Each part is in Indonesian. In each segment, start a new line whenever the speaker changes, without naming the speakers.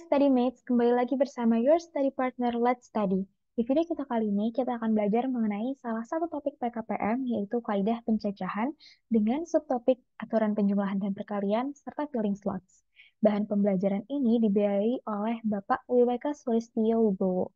Study Mates, kembali lagi bersama your study partner Let's Study. Di video kita kali ini, kita akan belajar mengenai salah satu topik PKPM, yaitu kaidah pencacahan, dengan subtopik aturan penjumlahan dan perkalian, serta filling slots. Bahan pembelajaran ini dibiayai oleh Bapak Wiweka Sulistyo Wibowo.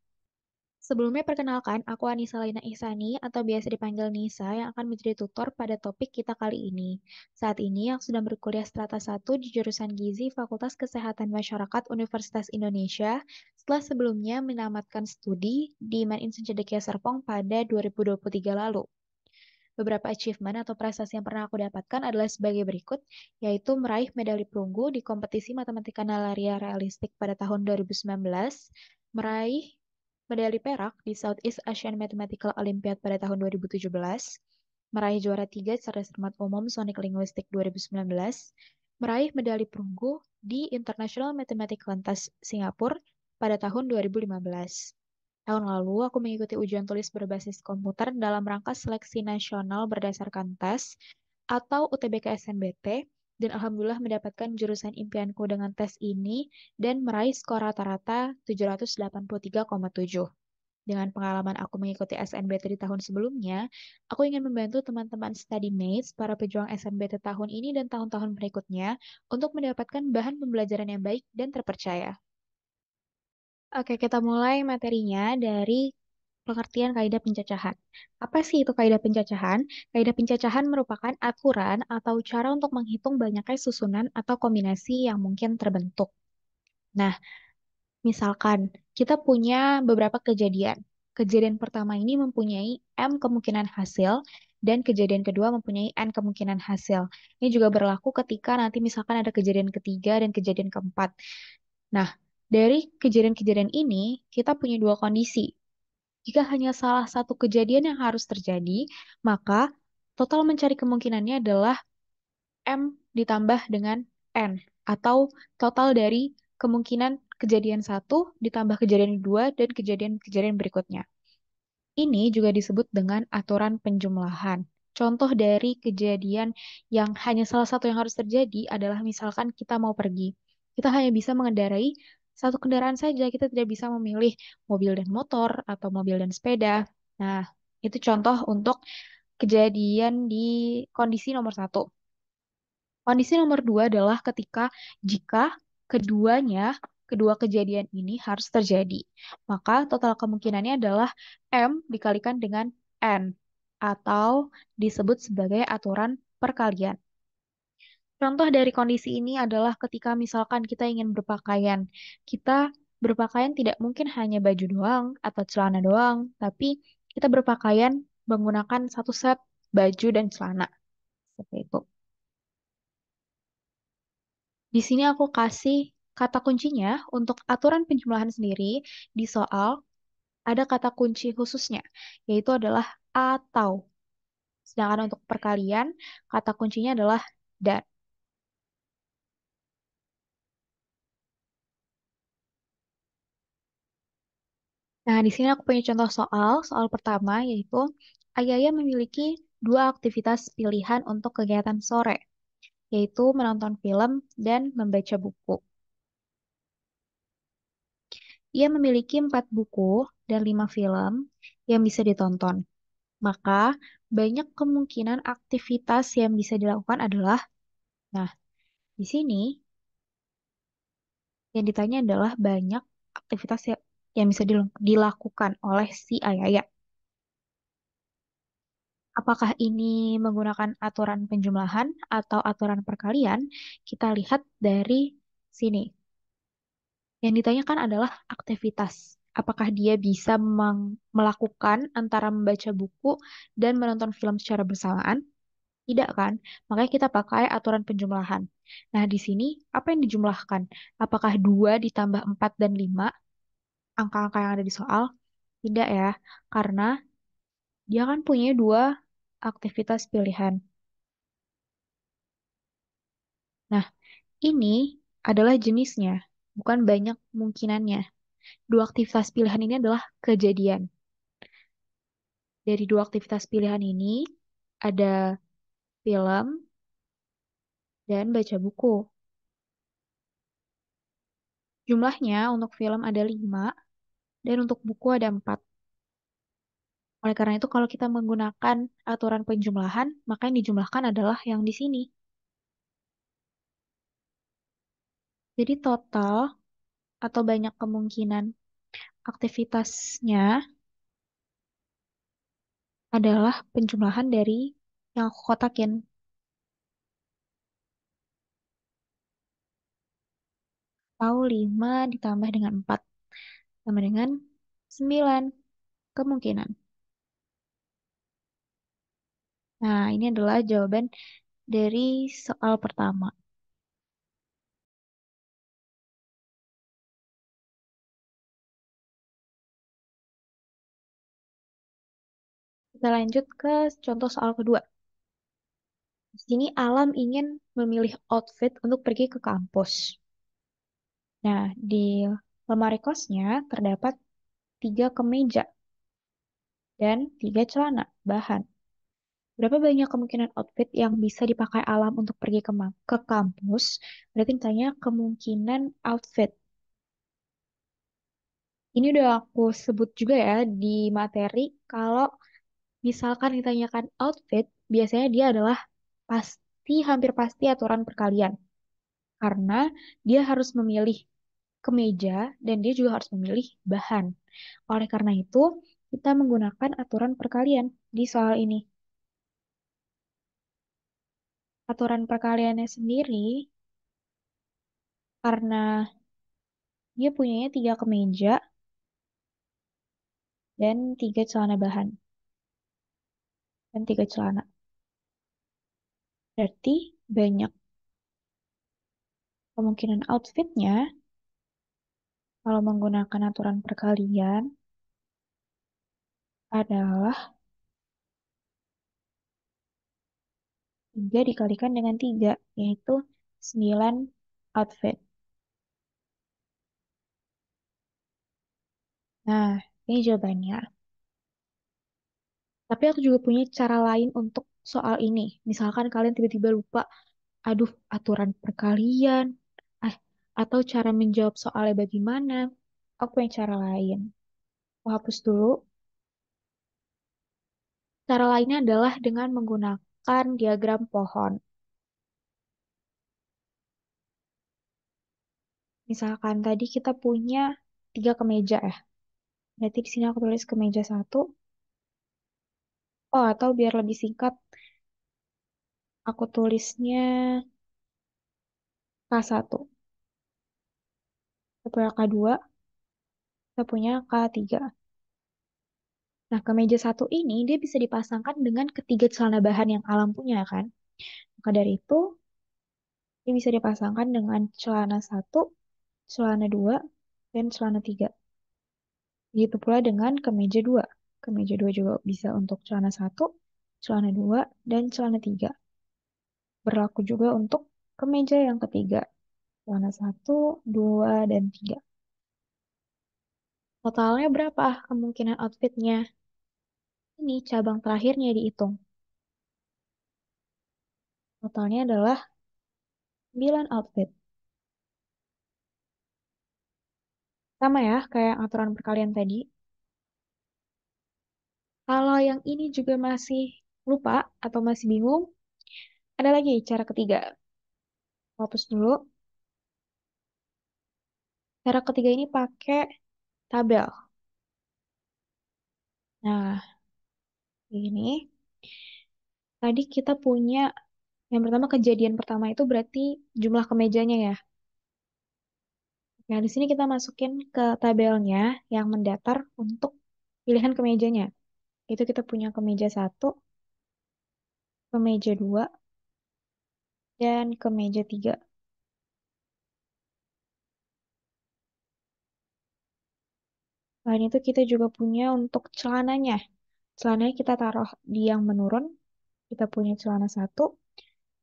Sebelumnya perkenalkan, aku Anissa Laina Ihsani atau biasa dipanggil Nisa yang akan menjadi tutor pada topik kita kali ini. Saat ini aku sedang berkuliah strata 1 di jurusan Gizi Fakultas Kesehatan Masyarakat Universitas Indonesia setelah sebelumnya menamatkan studi di Maninstitut Cendekia Serpong pada 2023 lalu. Beberapa achievement atau prestasi yang pernah aku dapatkan adalah sebagai berikut, yaitu meraih medali perunggu di kompetisi matematika nalaria realistik pada tahun 2019, meraih medali perak di Southeast Asian Mathematical Olympiad pada tahun 2017, meraih juara 3 cerdas cermat umum Sonic Linguistic 2019, meraih medali perunggu di International Mathematics Contest Singapura pada tahun 2015. Tahun lalu, aku mengikuti ujian tulis berbasis komputer dalam rangka seleksi nasional berdasarkan tes atau UTBK SNBT, dan alhamdulillah mendapatkan jurusan impianku dengan tes ini dan meraih skor rata-rata 783,7. Dengan pengalaman aku mengikuti SNBT di tahun sebelumnya, aku ingin membantu teman-teman study mates, para pejuang SNBT tahun ini dan tahun-tahun berikutnya untuk mendapatkan bahan pembelajaran yang baik dan terpercaya. Oke, kita mulai materinya dari pengertian kaidah pencacahan. Apa sih itu kaidah pencacahan? Kaidah pencacahan merupakan aturan atau cara untuk menghitung banyaknya susunan atau kombinasi yang mungkin terbentuk. Nah, misalkan kita punya beberapa kejadian. Kejadian pertama ini mempunyai M kemungkinan hasil, dan kejadian kedua mempunyai N kemungkinan hasil. Ini juga berlaku ketika nanti misalkan ada kejadian ketiga dan kejadian keempat. Nah, dari kejadian-kejadian ini, kita punya dua kondisi. Jika hanya salah satu kejadian yang harus terjadi, maka total mencari kemungkinannya adalah M ditambah dengan N, atau total dari kemungkinan kejadian satu ditambah kejadian dua dan kejadian-kejadian berikutnya. Ini juga disebut dengan aturan penjumlahan. Contoh dari kejadian yang hanya salah satu yang harus terjadi adalah misalkan kita mau pergi. Kita hanya bisa mengendarai satu kendaraan saja, kita tidak bisa memilih mobil dan motor atau mobil dan sepeda. Nah, itu contoh untuk kejadian di kondisi nomor satu. Kondisi nomor dua adalah ketika jika kedua kejadian ini harus terjadi. Maka total kemungkinannya adalah M dikalikan dengan N, atau disebut sebagai aturan perkalian. Contoh dari kondisi ini adalah ketika misalkan kita ingin berpakaian. Kita berpakaian tidak mungkin hanya baju doang atau celana doang, tapi kita berpakaian menggunakan satu set baju dan celana. Seperti itu. Di sini aku kasih kata kuncinya untuk aturan penjumlahan sendiri. Di soal ada kata kunci khususnya, yaitu adalah atau. Sedangkan untuk perkalian, kata kuncinya adalah dan. Nah, di sini aku punya contoh soal. Soal pertama yaitu Ayaya memiliki dua aktivitas pilihan untuk kegiatan sore, yaitu menonton film dan membaca buku. Ia memiliki 4 buku dan 5 film yang bisa ditonton. Maka banyak kemungkinan aktivitas yang bisa dilakukan adalah, nah, di sini yang ditanya adalah banyak aktivitas yang bisa dilakukan oleh si Ayaya. Apakah ini menggunakan aturan penjumlahan atau aturan perkalian? Kita lihat dari sini. Yang ditanyakan adalah aktivitas. Apakah dia bisa melakukan antara membaca buku dan menonton film secara bersamaan? Tidak kan? Makanya kita pakai aturan penjumlahan. Nah, di sini apa yang dijumlahkan? Apakah 2 ditambah 4 dan 5? Angka-angka yang ada di soal? Tidak ya, karena dia kan punya dua aktivitas pilihan. Nah, ini adalah jenisnya, bukan banyak kemungkinannya. Dua aktivitas pilihan ini adalah kejadian. Dari dua aktivitas pilihan ini, ada film, dan baca buku. Jumlahnya untuk film ada 5 dan untuk buku ada 4. Oleh karena itu, kalau kita menggunakan aturan penjumlahan, maka yang dijumlahkan adalah yang di sini. Jadi total atau banyak kemungkinan aktivitasnya adalah penjumlahan dari yang aku kotakin. Atau 5 ditambah dengan 4 sama dengan 9 kemungkinan. Nah, ini adalah jawaban dari soal pertama. Kita lanjut ke contoh soal kedua. Di sini Alam ingin memilih outfit untuk pergi ke kampus. Nah, di lemari kosnya terdapat 3 kemeja dan 3 celana bahan. Berapa banyak kemungkinan outfit yang bisa dipakai Alam untuk pergi ke kampus? Berarti ditanya kemungkinan outfit. Ini udah aku sebut juga ya di materi. Kalau misalkan ditanyakan outfit, biasanya dia adalah hampir pasti aturan perkalian. Karena dia harus memilih kemeja dan dia juga harus memilih bahan. Oleh karena itu, kita menggunakan aturan perkalian di soal ini. Aturan perkaliannya sendiri, karena dia punyanya 3 kemeja dan 3 celana bahan dan 3 celana. Berarti banyak kemungkinan outfitnya kalau menggunakan aturan perkalian adalah 3 dikalikan dengan 3, yaitu 9 outfit. Nah, ini jawabannya. Tapi aku juga punya cara lain untuk soal ini. Misalkan kalian tiba-tiba lupa, aduh, aturan perkalian, eh, atau cara menjawab soalnya bagaimana. Aku punya cara lain. Aku hapus dulu. Cara lainnya adalah dengan menggunakan diagram pohon. Misalkan tadi kita punya 3 kemeja ya. Berarti di sini aku tulis kemeja satu. Oh, atau biar lebih singkat, aku tulisnya K1. Kita punya K2, kita punya K3. Nah, kemeja satu ini dia bisa dipasangkan dengan ketiga celana bahan yang Alam punya kan. Maka dari itu, dia bisa dipasangkan dengan celana satu, celana dua, dan celana tiga. Begitu pula dengan kemeja dua. Kemeja dua juga bisa untuk celana satu, celana dua, dan celana tiga. Berlaku juga untuk kemeja yang ketiga. Celana satu, dua, dan tiga. Totalnya berapa kemungkinan outfitnya? Ini cabang terakhirnya dihitung. Totalnya adalah 9 outfit. Sama ya, kayak aturan perkalian tadi. Kalau yang ini juga masih lupa atau masih bingung, ada lagi cara ketiga. Hapus dulu. Cara ketiga ini pakai tabel. Nah, ini tadi kita punya yang pertama kejadian pertama itu berarti jumlah kemejanya ya. Nah, di sini kita masukin ke tabelnya yang mendatar untuk pilihan kemejanya. Itu kita punya kemeja satu, kemeja dua, dan kemeja tiga. Selain itu kita juga punya untuk celananya. Celananya kita taruh di yang menurun. Kita punya celana satu,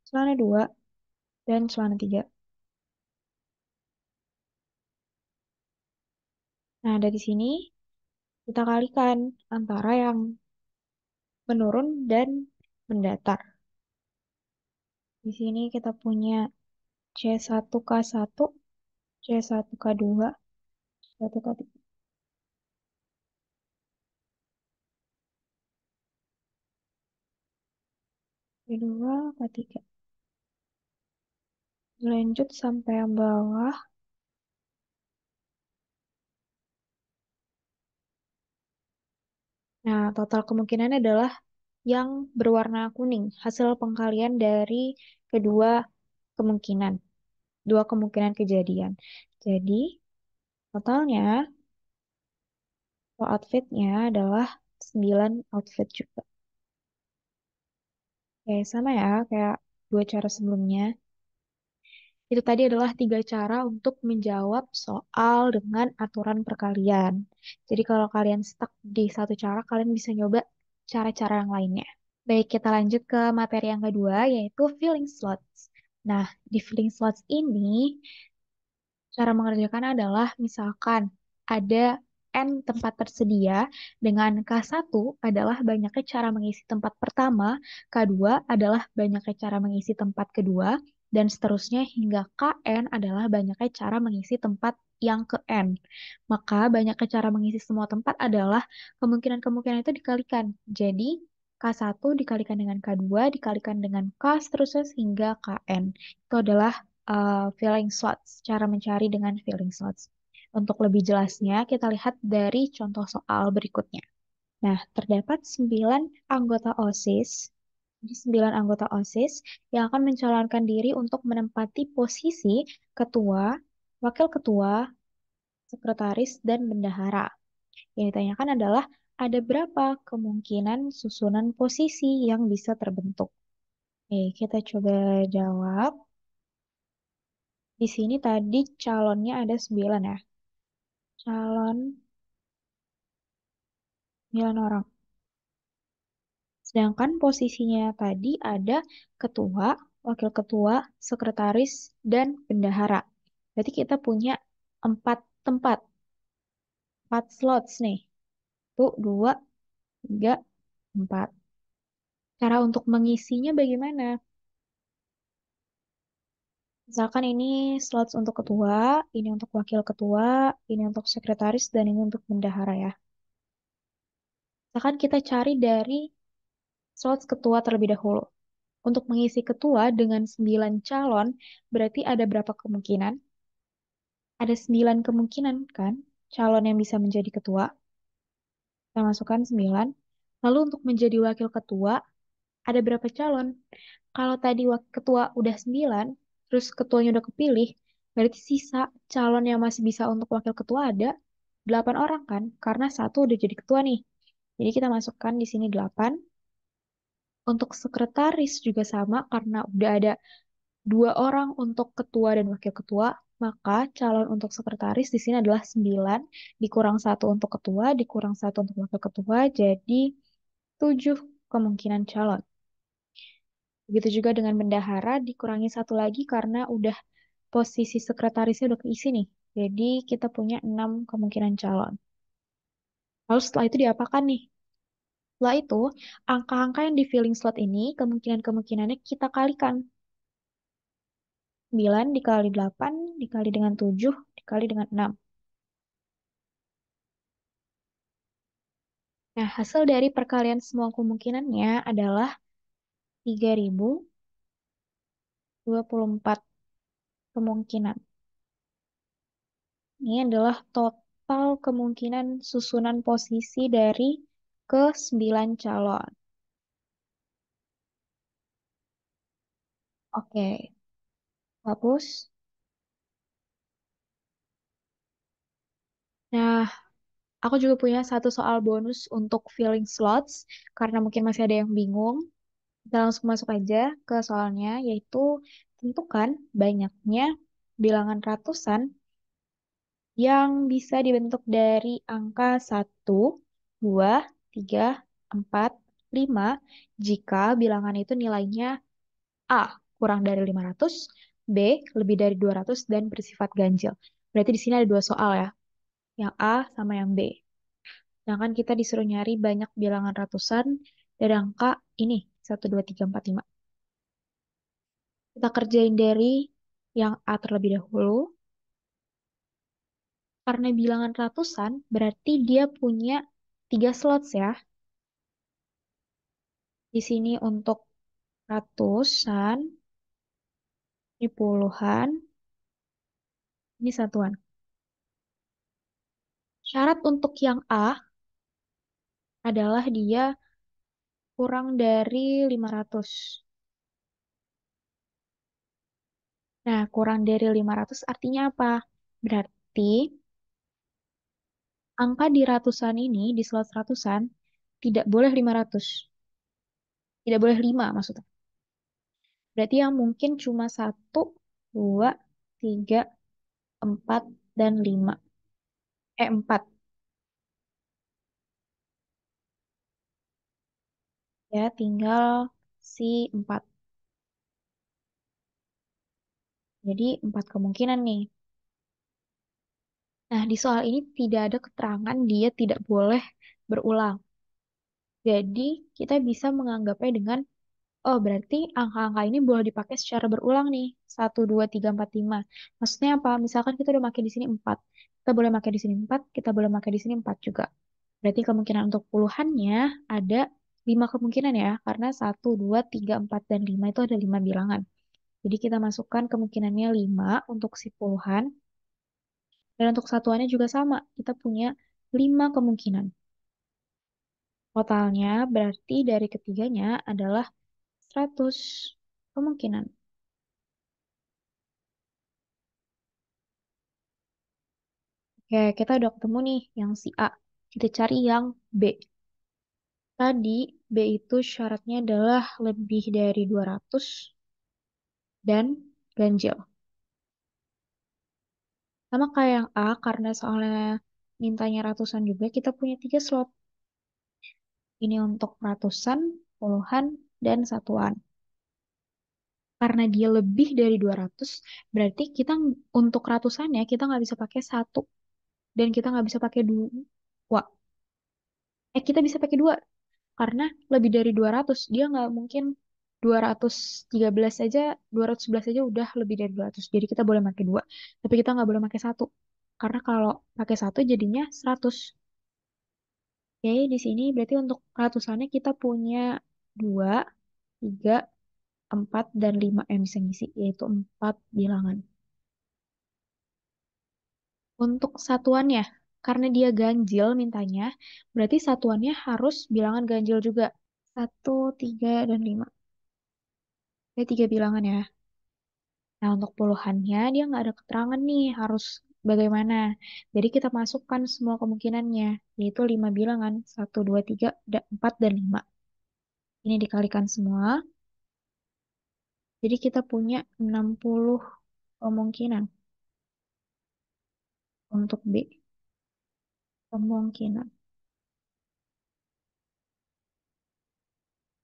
celana dua, dan celana tiga. Nah, dari sini kita kalikan antara yang menurun dan mendatar. Di sini kita punya C1K1 C1 K2, C1 K3, K2, K3. Lanjut sampai yang bawah. Nah, total kemungkinan adalah yang berwarna kuning, hasil pengkalian dari kedua kemungkinan, dua kemungkinan kejadian. Jadi, totalnya outfitnya adalah 9 outfit juga. Oke, sama ya, kayak dua cara sebelumnya. Itu tadi adalah tiga cara untuk menjawab soal dengan aturan perkalian. Jadi kalau kalian stuck di satu cara, kalian bisa nyoba cara-cara yang lainnya. Baik, kita lanjut ke materi yang kedua, yaitu filling slots. Nah, di filling slots ini, cara mengerjakan adalah misalkan ada N tempat tersedia dengan K1 adalah banyaknya cara mengisi tempat pertama, K2 adalah banyaknya cara mengisi tempat kedua, dan seterusnya hingga Kn adalah banyaknya cara mengisi tempat yang ke N. Maka banyaknya cara mengisi semua tempat adalah kemungkinan-kemungkinan itu dikalikan. Jadi K1 dikalikan dengan K2 dikalikan dengan K seterusnya hingga Kn. Itu adalah filling slots, cara mencari dengan filling slots. Untuk lebih jelasnya, kita lihat dari contoh soal berikutnya. Nah, terdapat 9 anggota OSIS, jadi 9 anggota OSIS yang akan mencalonkan diri untuk menempati posisi ketua, wakil ketua, sekretaris, dan bendahara. Yang ditanyakan adalah ada berapa kemungkinan susunan posisi yang bisa terbentuk. Oke, kita coba jawab. Di sini tadi calonnya ada 9 ya. Calon 9 orang. Sedangkan posisinya tadi ada ketua, wakil ketua, sekretaris, dan bendahara. Berarti kita punya 4 tempat, 4 slots nih. Satu, 2, 3, 4. Cara untuk mengisinya bagaimana? Misalkan ini slots untuk ketua, ini untuk wakil ketua, ini untuk sekretaris, dan ini untuk bendahara ya. Misalkan kita cari dari slots ketua terlebih dahulu. Untuk mengisi ketua dengan 9 calon, berarti ada berapa kemungkinan? Ada 9 kemungkinan kan calon yang bisa menjadi ketua. Kita masukkan 9. Lalu untuk menjadi wakil ketua, ada berapa calon? Kalau tadi ketua udah 9, terus ketuanya udah kepilih, berarti sisa calon yang masih bisa untuk wakil ketua ada 8 orang kan? Karena satu udah jadi ketua nih. Jadi kita masukkan di sini 8. Untuk sekretaris juga sama karena udah ada 2 orang untuk ketua dan wakil ketua, maka calon untuk sekretaris di sini adalah 9, dikurang satu untuk ketua, dikurang satu untuk wakil ketua, jadi 7 kemungkinan calon. Begitu juga dengan bendahara, dikurangi satu lagi karena udah posisi sekretarisnya udah keisi nih. Jadi kita punya 6 kemungkinan calon. Lalu setelah itu diapakan nih? Setelah itu, angka-angka yang di filling slot ini, kemungkinan-kemungkinannya kita kalikan. 9 dikali 8 dikali dengan 7 dikali dengan 6. Nah, hasil dari perkalian semua kemungkinannya adalah 3024 kemungkinan. Ini adalah total kemungkinan susunan posisi dari ke 9 calon. Oke, hapus. Nah, aku juga punya satu soal bonus untuk filling slots, karena mungkin masih ada yang bingung. Kita langsung masuk aja ke soalnya, yaitu tentukan banyaknya bilangan ratusan yang bisa dibentuk dari angka 1, 2, 3, 4, 5 jika bilangan itu nilainya A kurang dari 500, B lebih dari 200 dan bersifat ganjil. Berarti di sini ada dua soal ya, yang A sama yang B. Sedangkan kita disuruh nyari banyak bilangan ratusan dari angka ini, 1, 2, 3, 4, 5. Kita kerjain dari yang A terlebih dahulu. Karena bilangan ratusan, berarti dia punya 3 slots ya. Di sini untuk ratusan, ini puluhan, ini satuan. Syarat untuk yang A adalah dia kurang dari 500. Nah, kurang dari 500 artinya apa? Berarti angka di ratusan ini, di slot ratusan, tidak boleh 500. Tidak boleh 5 maksudnya. Berarti yang mungkin cuma satu, 2, 3, 4, dan 5. 4. Ya, tinggal si 4. Jadi 4 kemungkinan nih. Nah, di soal ini tidak ada keterangan dia tidak boleh berulang. Jadi, kita bisa menganggapnya dengan, oh berarti angka-angka ini boleh dipakai secara berulang nih. 1, 2, 3, 4, 5. Maksudnya apa? Misalkan kita udah pakai di sini 4. Kita boleh pakai di sini 4, kita boleh pakai di sini 4 juga. Berarti kemungkinan untuk puluhannya ada 5 kemungkinan ya. Karena 1, 2, 3, 4, dan 5 itu ada 5 bilangan. Jadi kita masukkan kemungkinannya 5 untuk si puluhan. Dan untuk satuannya juga sama. Kita punya 5 kemungkinan. Totalnya berarti dari ketiganya adalah 100 kemungkinan. Oke, kita udah ketemu nih yang si A. Kita cari yang B. Tadi B itu syaratnya adalah lebih dari 200 dan ganjil. Sama kayak yang A, karena soalnya mintanya ratusan juga, kita punya 3 slot. Ini untuk ratusan, puluhan, dan satuan. Karena dia lebih dari 200, berarti kita untuk ratusannya kita nggak bisa pakai satu. Dan kita nggak bisa pakai dua. Kita bisa pakai dua. Karena lebih dari 200 dia nggak mungkin 213 saja, 211 saja udah lebih dari 200. Jadi kita boleh pakai dua. Tapi kita nggak boleh pakai satu. Karena kalau pakai satu jadinya 100. Oke, di sini berarti untuk ratusannya kita punya 2, 3, 4, dan 5 yang bisa ngisi, yaitu 4 bilangan. Untuk satuannya, karena dia ganjil mintanya, berarti satuannya harus bilangan ganjil juga. 1, 3, dan 5. Ada 3 bilangan ya. Nah, untuk puluhannya dia nggak ada keterangan nih harus bagaimana. Jadi kita masukkan semua kemungkinannya, yaitu 5 bilangan. 1, 2, 3, 4, dan 5. Ini dikalikan semua. Jadi kita punya 60 kemungkinan untuk B. Kemungkinan.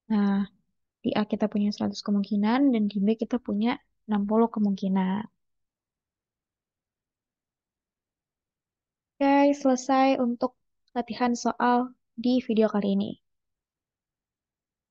Nah, di A kita punya 100 kemungkinan, dan di B kita punya 60 kemungkinan. Oke, selesai untuk latihan soal di video kali ini.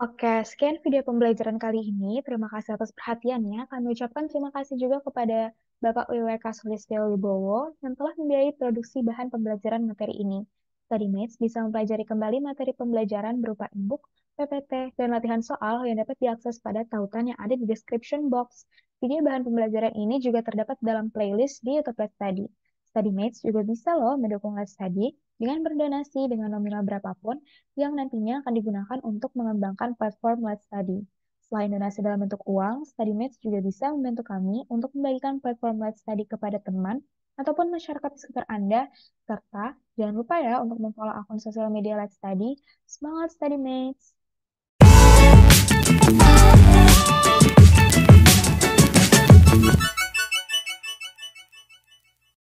Oke, sekian video pembelajaran kali ini. Terima kasih atas perhatiannya. Kami ucapkan terima kasih juga kepada Bapak WWK Sulistyo Wibowo yang telah membiayai produksi bahan pembelajaran materi ini. StudyMates bisa mempelajari kembali materi pembelajaran berupa e-book, PPT, dan latihan soal yang dapat diakses pada tautan yang ada di description box. Video bahan pembelajaran ini juga terdapat dalam playlist di YouTube Let's Study. StudyMates juga bisa loh mendukung Let's Study dengan berdonasi dengan nominal berapapun yang nantinya akan digunakan untuk mengembangkan platform Let's Study. Selain donasi dalam bentuk uang, StudyMates juga bisa membantu kami untuk membagikan platform Let's Study kepada teman ataupun masyarakat di sekitar Anda, serta jangan lupa ya untuk memfollow akun sosial media Let's Study. Semangat StudyMates!